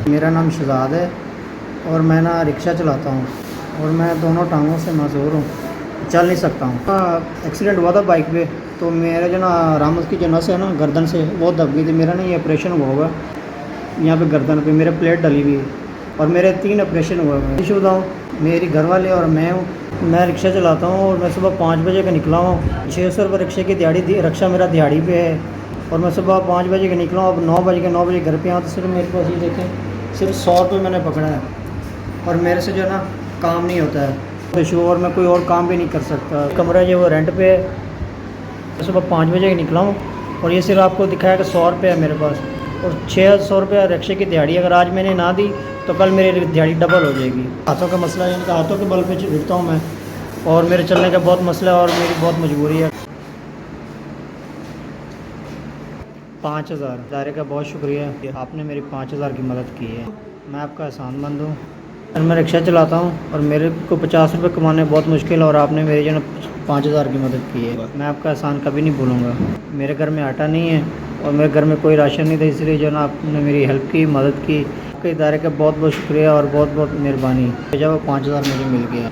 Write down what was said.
मेरा नाम शहजाद है और मैं ना रिक्शा चलाता हूँ और मैं दोनों टांगों से मजबूर हूँ, चल नहीं सकता हूँ। एक्सीडेंट हुआ था बाइक पे, तो मेरे जो ना रामस की जो नस है ना गर्दन से वो दब गई थी। मेरा ना ये ऑपरेशन हुआ होगा यहाँ पे गर्दन पे, मेरे प्लेट डली हुई है और मेरे 3 ऑपरेशन हुए हैं। शुदा हूँ, मेरी घरवाले और मैं हूँ। मैं रिक्शा चलाता हूँ और मैं सुबह 5 बजे का निकला हूँ। 600 रुपये रिक्शे की दिहाड़ी, रिक्शा मेरा दिहाड़ी पे है और मैं सुबह 5 बजे का निकला हूँ। अब 9 बजे घर पे आऊँ तो सिर्फ मेरे पास ये देखें, सिर्फ 100 रुपये मैंने पकड़ा है और मेरे से जो है ना काम नहीं होता है इशू, और मैं कोई और काम भी नहीं कर सकता। कमरा जो वो रेंट पे है। सुबह 5 बजे निकला हूँ और ये सिर्फ आपको दिखाया कि 100 रुपये है मेरे पास और 600 रुपये रिक्शे की दिहाड़ी अगर आज मैंने ना दी तो कल मेरी दिहाड़ी डबल हो जाएगी। हाथों का मसला है, इनका हाथों के बल पे रुकता हूँ मैं और मेरे चलने का बहुत मसला है और मेरी बहुत मजबूरी है। 5000 दायरे का बहुत शुक्रिया, आपने मेरी 5000 की मदद की है, मैं आपका एहसानमंद हूँ। और मैं रिक्शा चलाता हूँ और मेरे को 50 रुपये कमाने बहुत मुश्किल है और आपने मेरी जो ना 5000 की मदद की है, मैं आपका एहसान कभी नहीं भूलूँगा। मेरे घर में आटा नहीं है और मेरे घर में कोई राशन नहीं था, इसलिए जो ना आपने मेरी हेल्प की, मदद की। आपके इदारे का बहुत बहुत शुक्रिया और बहुत बहुत मेहरबानी। जब 5000 मुझे मिल गया।